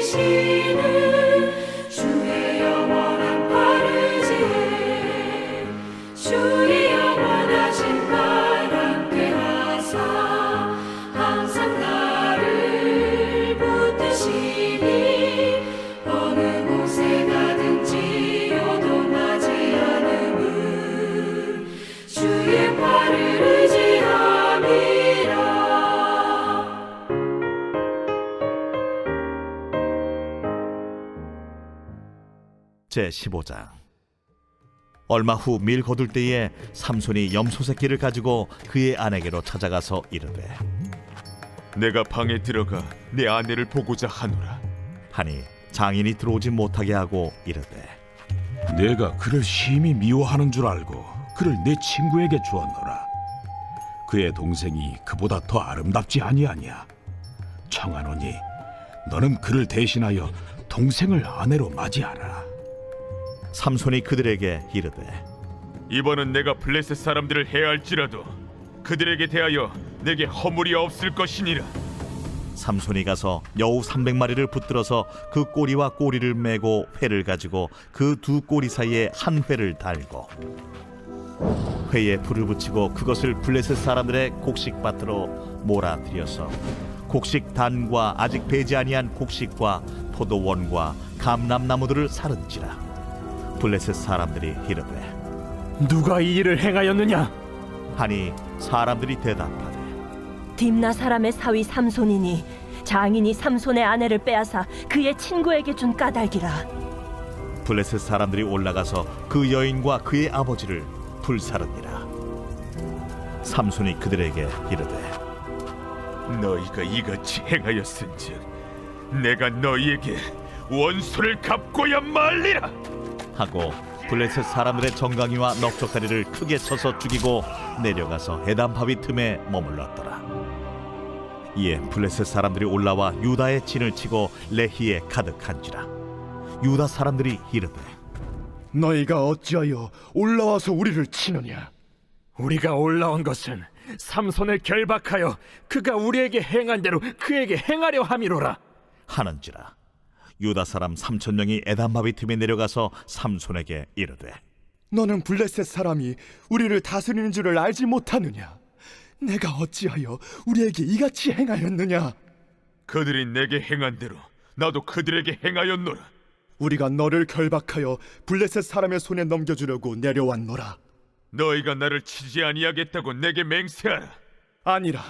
지키시는 주의 영원한 파르지에 주의 영원하신 날 함께 하사 항상 나를 붙드시니 어느 곳에 가든지 요동하지 않음은 주의 팔을 의지함이라. 제15장. 얼마 후 밀 거둘 때에 삼손이 염소 새끼를 가지고 그의 아내에게로 찾아가서 이르되 내가 방에 들어가 내 아내를 보고자 하노라. 하니 장인이 들어오지 못하게 하고 이르되 내가 그를 심히 미워하는 줄 알고 그를 내 친구에게 주었노라. 그의 동생이 그보다 더 아름답지 아니하냐. 청하노니 너는 그를 대신하여 동생을 아내로 맞이하라. 삼손이 그들에게 이르되 이번은 내가 블레셋 사람들을 해할지라도 그들에게 대하여 내게 허물이 없을 것이니라. 삼손이 가서 여우 300마리를 붙들어서 그 꼬리와 꼬리를 메고 회를 가지고 그 두 꼬리 사이에 한 회를 달고 회에 불을 붙이고 그것을 블레셋 사람들의 곡식밭으로 몰아들여서 곡식 단과 아직 배지 아니한 곡식과 포도원과 감람나무들을 사른지라. 블레셋 사람들이 이르되 누가 이 일을 행하였느냐? 하니 사람들이 대답하되 딥나 사람의 사위 삼손이니 장인이 삼손의 아내를 빼앗아 그의 친구에게 준 까닭이라. 블레셋 사람들이 올라가서 그 여인과 그의 아버지를 불사르니라. 삼손이 그들에게 이르되 너희가 이같이 행하였은즉 내가 너희에게 원수를 갚고야 말리라. 하고 블레셋 사람들의 정강이와 넉적다리를 크게 쳐서 죽이고 내려가서 에담바위 틈에 머물렀더라. 이에 블레셋 사람들이 올라와 유다의 진을 치고 레히에 가득한지라. 유다 사람들이 이르되 너희가 어찌하여 올라와서 우리를 치느냐? 우리가 올라온 것은 삼손을 결박하여 그가 우리에게 행한 대로 그에게 행하려 함이로라. 하는지라. 유다 사람 3,000명이 에담바위 틈에 내려가서 삼손에게 이르되 너는 블레셋 사람이 우리를 다스리는 줄을 알지 못하느냐? 내가 어찌하여 우리에게 이같이 행하였느냐? 그들이 내게 행한 대로 나도 그들에게 행하였노라. 우리가 너를 결박하여 블레셋 사람의 손에 넘겨주려고 내려왔노라. 너희가 나를 치지 아니하겠다고 내게 맹세하라. 아니라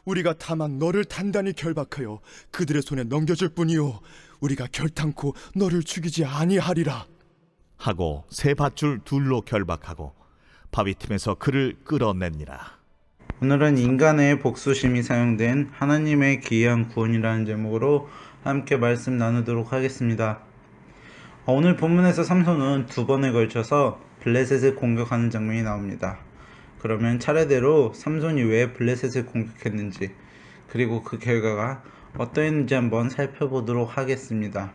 우리가 다만 너를 단단히 결박하여 그들의 손에 넘겨줄 뿐이요 우리가 결탄코 너를 죽이지 아니하리라. 하고 새 밧줄 둘로 결박하고 바위 틈에서 그를 끌어냈니라. 오늘은 인간의 복수심이 사용된 하나님의 기이한 구원이라는 제목으로 함께 말씀 나누도록 하겠습니다. 오늘 본문에서 삼손은 두 번에 걸쳐서 블레셋을 공격하는 장면이 나옵니다. 그러면 차례대로 삼손이 왜 블레셋을 공격했는지 그리고 그 결과가 어떠했는지 한번 살펴보도록 하겠습니다.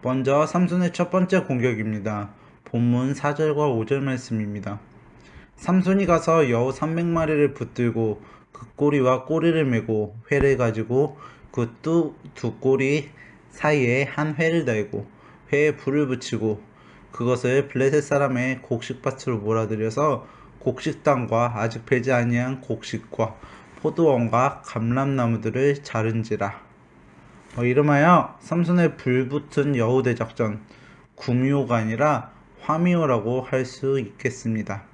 먼저 삼손의 첫 번째 공격입니다. 본문 4절과 5절 말씀입니다. 삼손이 가서 여우 300마리를 붙들고 그 꼬리와 꼬리를 메고 회를 가지고 그 두 꼬리 사이에 한 회를 달고 회에 불을 붙이고 그것을 블레셋 사람의 곡식밭으로 몰아들여서 곡식단과 아직 배지 아니한 곡식과 포도원과 감람나무들을 자른지라. 이름하여 삼손의 불붙은 여우대 작전, 구미호가 아니라 화미호라고 할 수 있겠습니다.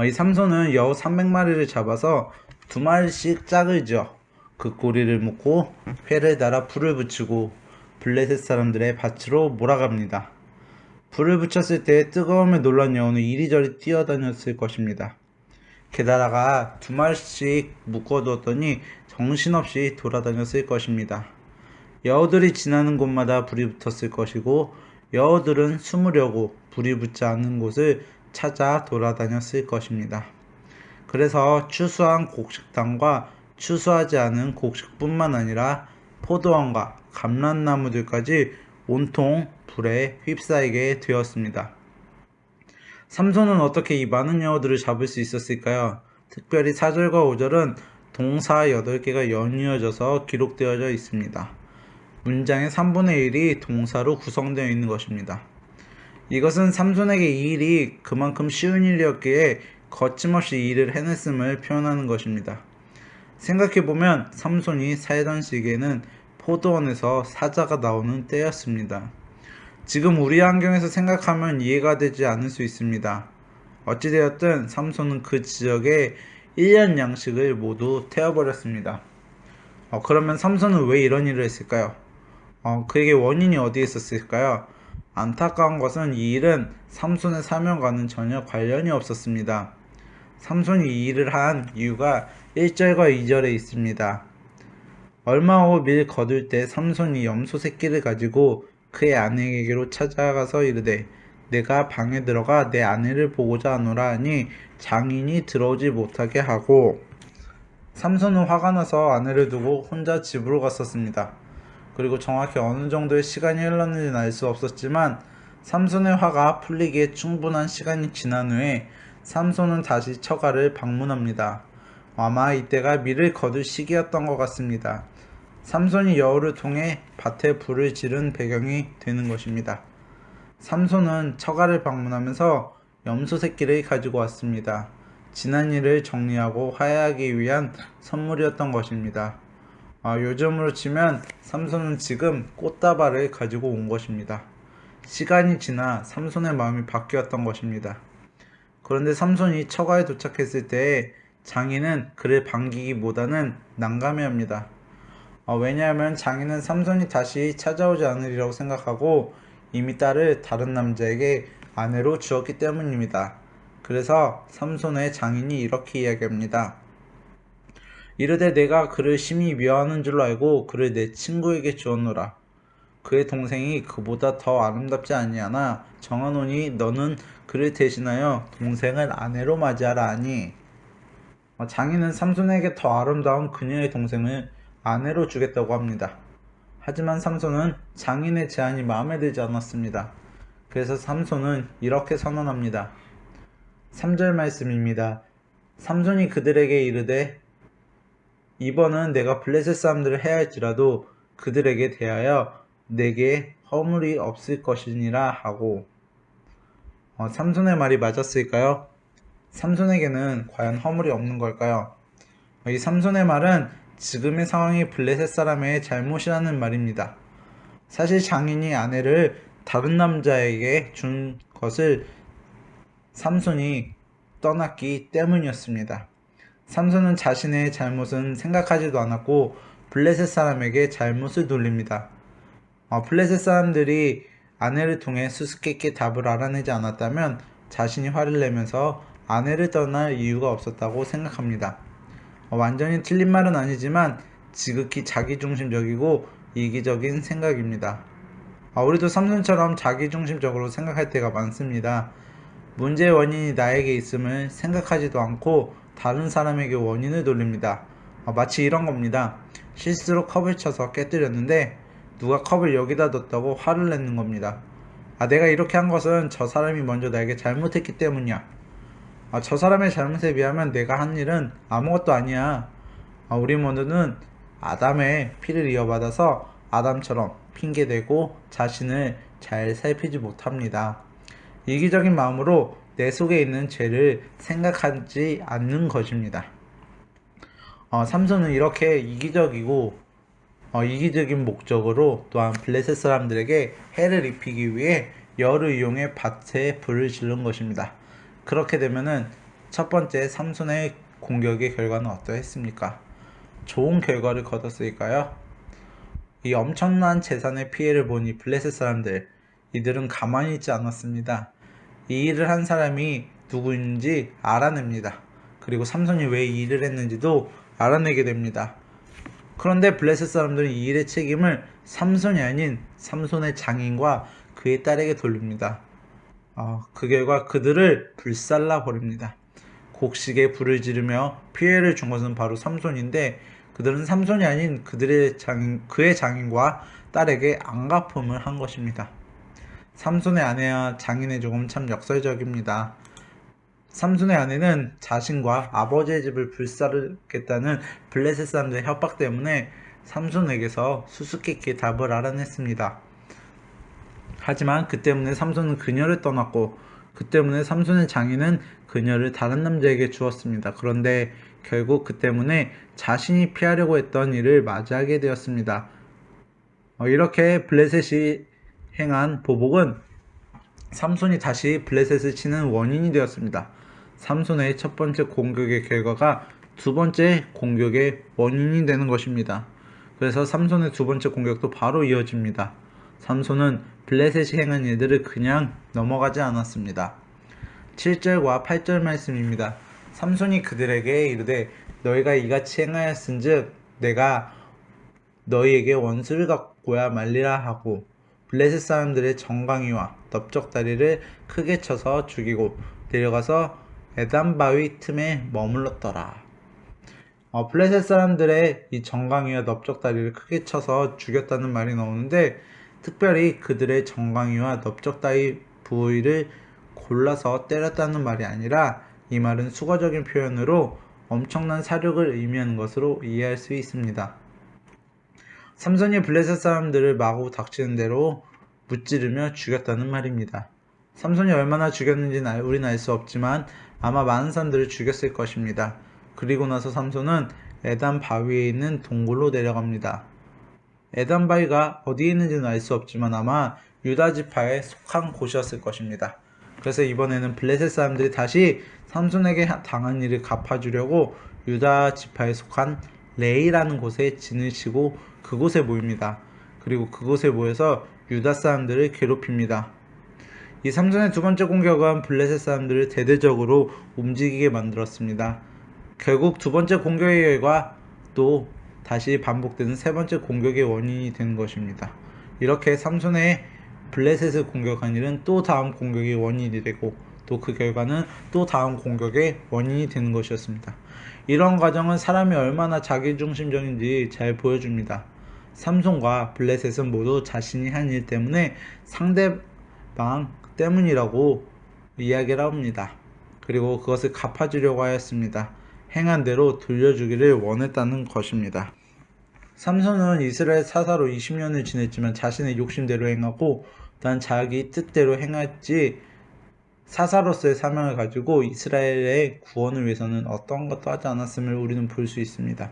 이 삼손은 여우 300마리를 잡아서 2마리씩 짝을 지어 그 꼬리를 묶고 회를 달아 불을 붙이고 블레셋 사람들의 밭으로 몰아갑니다. 불을 붙였을 때 뜨거움에 놀란 여우는 이리저리 뛰어다녔을 것입니다. 게다가 2마리씩 묶어두었더니 정신없이 돌아다녔을 것입니다. 여우들이 지나는 곳마다 불이 붙었을 것이고 여우들은 숨으려고 불이 붙지 않는 곳을 찾아 돌아다녔을 것입니다. 그래서 추수한 곡식단과 추수하지 않은 곡식뿐만 아니라 포도원과 감람나무들까지 온통 불에 휩싸이게 되었습니다. 삼손은 어떻게 이 많은 여우들을 잡을 수 있었을까요? 특별히 4절과 5절은 동사 8개가 연이어져서 기록되어져 있습니다. 문장의 3분의 1이 동사로 구성되어 있는 것입니다. 이것은 삼손에게 이 일이 그만큼 쉬운 일이었기에 거침없이 이 일을 해냈음을 표현하는 것입니다. 생각해보면 삼손이 살던 시기에는 포도원에서 사자가 나오는 때였습니다. 지금 우리 환경에서 생각하면 이해가 되지 않을 수 있습니다. 어찌되었든 삼손은 그 지역의 1년 양식을 모두 태워버렸습니다. 그러면 삼손은 왜 이런 일을 했을까요? 그에게 원인이 어디에 있었을까요? 안타까운 것은 이 일은 삼손의 사명과는 전혀 관련이 없었습니다. 삼손이 이 일을 한 이유가 1절과 2절에 있습니다. 얼마 후 밀 거둘 때 삼손이 염소 새끼를 가지고 그의 아내에게로 찾아가서 이르되 내가 방에 들어가 내 아내를 보고자 하노라 하니 장인이 들어오지 못하게 하고 삼손은 화가 나서 아내를 두고 혼자 집으로 갔었습니다. 그리고 정확히 어느 정도의 시간이 흘렀는지는 알 수 없었지만 삼손의 화가 풀리기에 충분한 시간이 지난 후에 삼손은 다시 처가를 방문합니다. 아마 이때가 밀을 거둘 시기였던 것 같습니다. 삼손이 여우를 통해 밭에 불을 지른 배경이 되는 것입니다. 삼손은 처가를 방문하면서 염소 새끼를 가지고 왔습니다. 지난 일을 정리하고 화해하기 위한 선물이었던 것입니다. 요즘으로 치면 삼손은 지금 꽃다발을 가지고 온 것입니다. 시간이 지나 삼손의 마음이 바뀌었던 것입니다. 그런데 삼손이 처가에 도착했을 때 장인은 그를 반기기보다는 난감해합니다. 왜냐하면 장인은 삼손이 다시 찾아오지 않으리라고 생각하고 이미 딸을 다른 남자에게 아내로 주었기 때문입니다. 그래서 삼손의 장인이 이렇게 이야기합니다. 이르되 내가 그를 심히 미워하는 줄로 알고 그를 내 친구에게 주었노라. 그의 동생이 그보다 더 아름답지 아니하나 정하노니 너는 그를 대신하여 동생을 아내로 맞이하라 하니 장인은 삼손에게 더 아름다운 그녀의 동생을 아내로 주겠다고 합니다. 하지만 삼손은 장인의 제안이 마음에 들지 않았습니다. 그래서 삼손은 이렇게 선언합니다. 3절 말씀입니다. 삼손이 그들에게 이르되 이번은 내가 블레셋 사람들을 해할지라도 그들에게 대하여 내게 허물이 없을 것이니라 하고 삼손의 말이 맞았을까요? 삼손에게는 과연 허물이 없는 걸까요? 이 삼손의 말은 지금의 상황이 블레셋 사람의 잘못이라는 말입니다. 사실 장인이 아내를 다른 남자에게 준 것을 삼손이 떠났기 때문이었습니다. 삼손은 자신의 잘못은 생각하지도 않았고 블레셋 사람에게 잘못을 돌립니다. 블레셋 사람들이 아내를 통해 수수께끼 답을 알아내지 않았다면 자신이 화를 내면서 아내를 떠날 이유가 없었다고 생각합니다. 완전히 틀린 말은 아니지만 지극히 자기중심적이고 이기적인 생각입니다. 우리도 삼손처럼 자기중심적으로 생각할 때가 많습니다. 문제의 원인이 나에게 있음을 생각하지도 않고 다른 사람에게 원인을 돌립니다. 마치 이런 겁니다. 실수로 컵을 쳐서 깨뜨렸는데 누가 컵을 여기다 뒀다고 화를 내는 겁니다. 내가 이렇게 한 것은 저 사람이 먼저 나에게 잘못했기 때문이야. 저 사람의 잘못에 비하면 내가 한 일은 아무것도 아니야. 우리 모두는 아담의 피를 이어받아서 아담처럼 핑계대고 자신을 잘 살피지 못합니다. 이기적인 마음으로 내 속에 있는 죄를 생각하지 않는 것입니다. 삼손은 이렇게 이기적인 목적으로 또한 블레셋 사람들에게 해를 입히기 위해 열을 이용해 밭에 불을 지른 것입니다. 그렇게 되면은 첫 번째 삼손의 공격의 결과는 어떠했습니까? 좋은 결과를 거뒀을까요? 이 엄청난 재산의 피해를 본 이 블레셋 사람들, 이들은 가만히 있지 않았습니다. 이 일을 한 사람이 누구인지 알아냅니다. 그리고 삼손이 왜 이 일을 했는지도 알아내게 됩니다. 그런데 블레셋 사람들은 이 일의 책임을 삼손이 아닌 삼손의 장인과 그의 딸에게 돌립니다. 그 결과 그들을 불살라 버립니다. 곡식에 불을 지르며 피해를 준 것은 바로 삼손인데 그들은 삼손이 아닌 그의 장인과 딸에게 안갚음을 한 것입니다. 삼손의 아내와 장인의 조금 참 역설적입니다. 삼손의 아내는 자신과 아버지의 집을 불사르겠다는 블레셋 사람들의 협박 때문에 삼손에게서 수수께끼 답을 알아냈습니다. 하지만 그 때문에 삼손은 그녀를 떠났고 그 때문에 삼손의 장인은 그녀를 다른 남자에게 주었습니다. 그런데 결국 그 때문에 자신이 피하려고 했던 일을 맞이하게 되었습니다. 이렇게 블레셋이 행한 보복은 삼손이 다시 블레셋을 치는 원인이 되었습니다. 삼손의 첫 번째 공격의 결과가 두 번째 공격의 원인이 되는 것입니다. 그래서 삼손의 두 번째 공격도 바로 이어집니다. 삼손은 블레셋이 행한 일들을 그냥 넘어가지 않았습니다. 7절과 8절 말씀입니다. 삼손이 그들에게 이르되 너희가 이같이 행하였은즉 내가 너희에게 원수를 갖고야 말리라 하고 블레셋 사람들의 정강이와 넓적다리를 크게 쳐서 죽이고 내려가서 에단 바위 틈에 머물렀더라. 블레셋 사람들의 이 정강이와 넓적다리를 크게 쳐서 죽였다는 말이 나오는데 특별히 그들의 정강이와 넓적다리 부위를 골라서 때렸다는 말이 아니라 이 말은 수거적인 표현으로 엄청난 사력을 의미하는 것으로 이해할 수 있습니다. 삼손이 블레셋 사람들을 마구 닥치는 대로 무찌르며 죽였다는 말입니다. 삼손이 얼마나 죽였는지는 우리는 알 수 없지만 아마 많은 사람들을 죽였을 것입니다. 그리고 나서 삼손은 에단 바위에 있는 동굴로 내려갑니다. 에단 바위가 어디에 있는지는 알 수 없지만 아마 유다 지파에 속한 곳이었을 것입니다. 그래서 이번에는 블레셋 사람들이 다시 삼손에게 당한 일을 갚아주려고 유다 지파에 속한 레이라는 곳에 진을 치고 그곳에 모입니다. 그리고 그곳에 모여서 유다 사람들을 괴롭힙니다. 이 삼손의 두 번째 공격은 블레셋 사람들을 대대적으로 움직이게 만들었습니다. 결국 두 번째 공격의 결과 또 다시 반복되는 세 번째 공격의 원인이 되는 것입니다. 이렇게 삼손의 블레셋을 공격한 일은 또 다음 공격의 원인이 되고 또 그 결과는 또 다음 공격의 원인이 되는 것이었습니다. 이런 과정은 사람이 얼마나 자기중심적인지 잘 보여줍니다. 삼손과 블레셋은 모두 자신이 한 일 때문에 상대방 때문이라고 이야기를 합니다. 그리고 그것을 갚아주려고 하였습니다. 행한 대로 돌려주기를 원했다는 것입니다. 삼손은 이스라엘 사사로 20년을 지냈지만 자신의 욕심대로 행하고 단 자기 뜻대로 행했지 사사로서의 사명을 가지고 이스라엘의 구원을 위해서는 어떤 것도 하지 않았음을 우리는 볼 수 있습니다.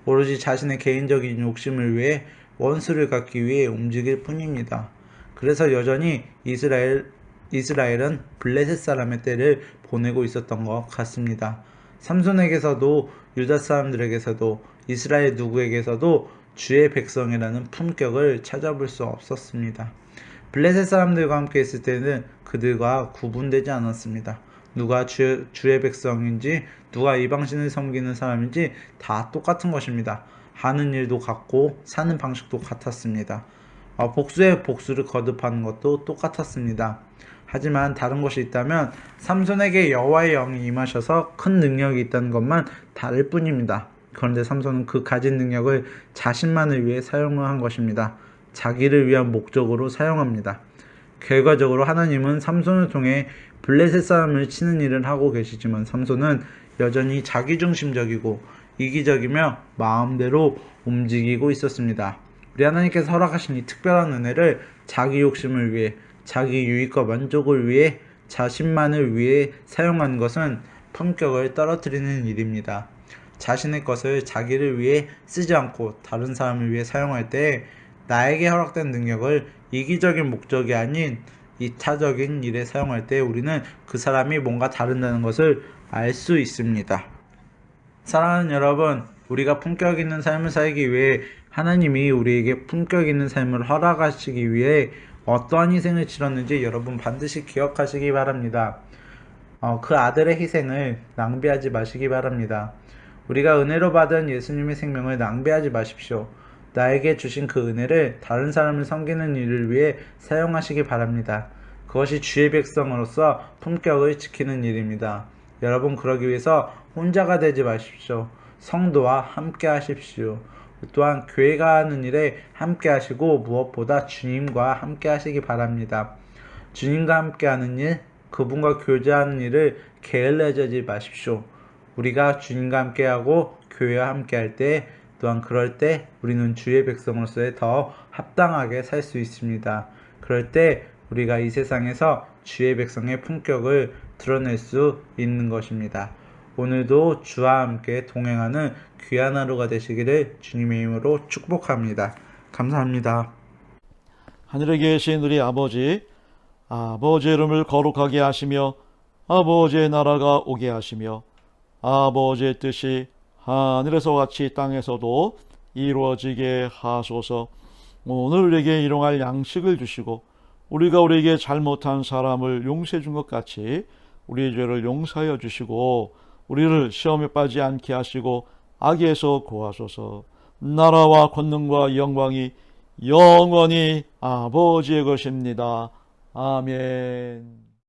오로지 자신의 개인적인 욕심을 위해 원수를 갚기 위해 움직일 뿐입니다. 그래서 여전히 이스라엘은 블레셋 사람의 때를 보내고 있었던 것 같습니다. 삼손에게서도 유다 사람들에게서도 이스라엘 누구에게서도 주의 백성이라는 품격을 찾아볼 수 없었습니다. 블레셋 사람들과 함께 있을 때는 그들과 구분되지 않았습니다. 누가 주의 백성인지 누가 이방신을 섬기는 사람인지 다 똑같은 것입니다. 하는 일도 같고 사는 방식도 같았습니다. 복수에 복수를 거듭하는 것도 똑같았습니다. 하지만 다른 것이 있다면 삼손에게 여호와의 영이 임하셔서 큰 능력이 있다는 것만 다를 뿐입니다. 그런데 삼손은 그 가진 능력을 자신만을 위해 사용을 한 것입니다. 자기를 위한 목적으로 사용합니다. 결과적으로 하나님은 삼손을 통해 블레셋 사람을 치는 일을 하고 계시지만 삼손은 여전히 자기중심적이고 이기적이며 마음대로 움직이고 있었습니다. 우리 하나님께서 허락하신 이 특별한 은혜를 자기 욕심을 위해 자기 유익과 만족을 위해 자신만을 위해 사용하는 것은 품격을 떨어뜨리는 일입니다. 자신의 것을 자기를 위해 쓰지 않고 다른 사람을 위해 사용할 때 나에게 허락된 능력을 이기적인 목적이 아닌 이타적인 일에 사용할 때 우리는 그 사람이 뭔가 다른다는 것을 알 수 있습니다. 사랑하는 여러분, 우리가 품격 있는 삶을 살기 위해 하나님이 우리에게 품격 있는 삶을 허락하시기 위해 어떠한 희생을 치렀는지 여러분 반드시 기억하시기 바랍니다. 그 아들의 희생을 낭비하지 마시기 바랍니다. 우리가 은혜로 받은 예수님의 생명을 낭비하지 마십시오. 나에게 주신 그 은혜를 다른 사람을 섬기는 일을 위해 사용하시기 바랍니다. 그것이 주의 백성으로서 품격을 지키는 일입니다. 여러분, 그러기 위해서 혼자가 되지 마십시오. 성도와 함께 하십시오. 또한 교회가 하는 일에 함께 하시고 무엇보다 주님과 함께 하시기 바랍니다. 주님과 함께 하는 일, 그분과 교제하는 일을 게을러지지 마십시오. 우리가 주님과 함께하고 교회와 함께할 때 또한 그럴 때 우리는 주의 백성으로서의 더 합당하게 살 수 있습니다. 그럴 때 우리가 이 세상에서 주의 백성의 품격을 드러낼 수 있는 것입니다. 오늘도 주와 함께 동행하는 귀한 하루가 되시기를 주님의 이름으로 축복합니다. 감사합니다. 하늘에 계신 우리 아버지, 아버지의 이름을 거룩하게 하시며 아버지의 나라가 오게 하시며 아버지의 뜻이 하늘에서 같이 땅에서도 이루어지게 하소서. 오늘 우리에게 일용할 양식을 주시고 우리가 우리에게 잘못한 사람을 용서해 준 것 같이 우리의 죄를 용서하여 주시고 우리를 시험에 빠지지 않게 하시고 악에서 구하소서. 나라와 권능과 영광이 영원히 아버지의 것입니다. 아멘.